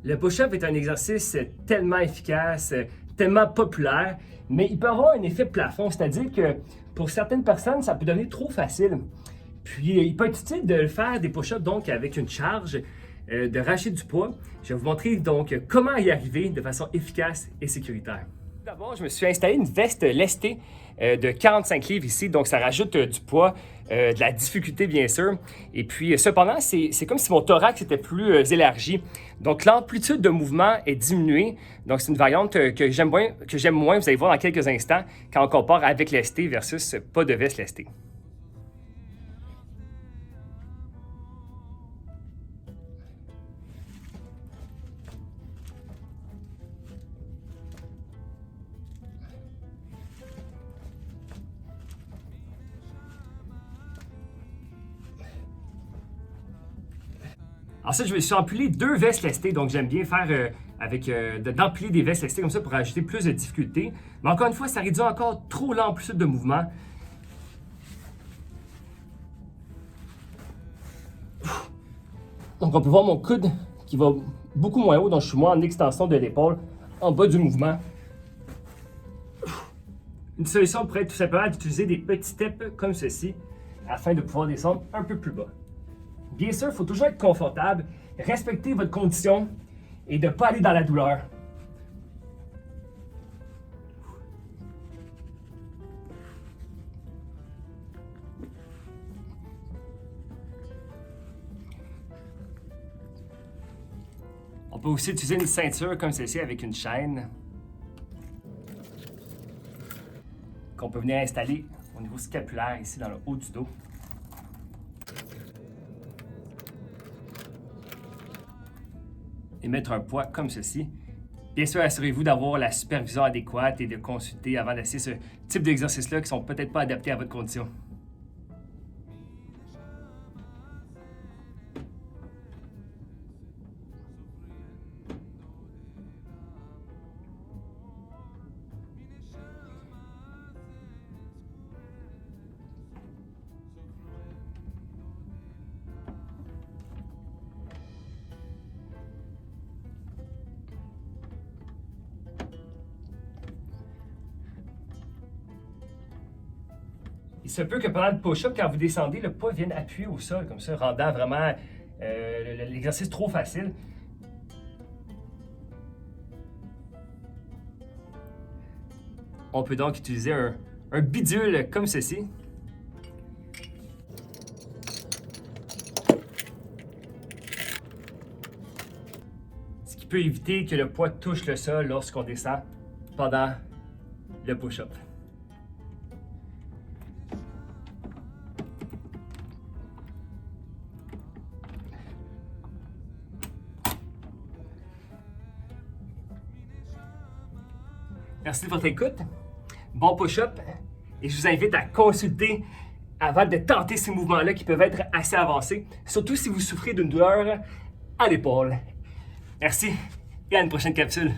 Le push-up est un exercice tellement efficace, tellement populaire, mais il peut avoir un effet plafond, c'est-à-dire que pour certaines personnes, ça peut devenir trop facile. Puis, il peut être utile de faire des push-ups donc avec une charge, de racheter du poids. Je vais vous montrer donc comment y arriver de façon efficace et sécuritaire. D'abord, je me suis installé une veste lestée de 45 livres ici, donc ça rajoute du poids, de la difficulté bien sûr. Et puis cependant, c'est comme si mon thorax était plus élargi. Donc l'amplitude de mouvement est diminuée. Donc c'est une variante que j'aime moins, vous allez voir dans quelques instants, quand on compare avec lesté versus pas de veste lestée. Ensuite, je me suis empilé 2 vestes lestées, donc j'aime bien faire d'empiler des vestes lestées comme ça pour ajouter plus de difficulté. Mais encore une fois, ça réduit encore trop l'amplitude de mouvement. Donc on peut voir mon coude qui va beaucoup moins haut, donc je suis moins en extension de l'épaule, en bas du mouvement. Une solution pourrait être tout simplement d'utiliser des petits steps comme ceci, afin de pouvoir descendre un peu plus bas. Bien sûr, il faut toujours être confortable, respecter votre condition et de ne pas aller dans la douleur. On peut aussi utiliser une ceinture comme celle-ci avec une chaîne qu'on peut venir installer au niveau scapulaire ici dans le haut du dos. Et mettre un poids comme ceci. Bien sûr, assurez-vous d'avoir la supervision adéquate et de consulter avant d'essayer ce type d'exercice-là qui ne sont peut-être pas adaptés à votre condition. Il se peut que pendant le push-up, quand vous descendez, le poids vienne appuyer au sol, comme ça, rendant vraiment l'exercice trop facile. On peut donc utiliser un bidule comme ceci. Ce qui peut éviter que le poids touche le sol lorsqu'on descend pendant le push-up. Merci de votre écoute. Bon push-up. Et je vous invite à consulter avant de tenter ces mouvements-là qui peuvent être assez avancés, surtout si vous souffrez d'une douleur à l'épaule. Merci et à une prochaine capsule.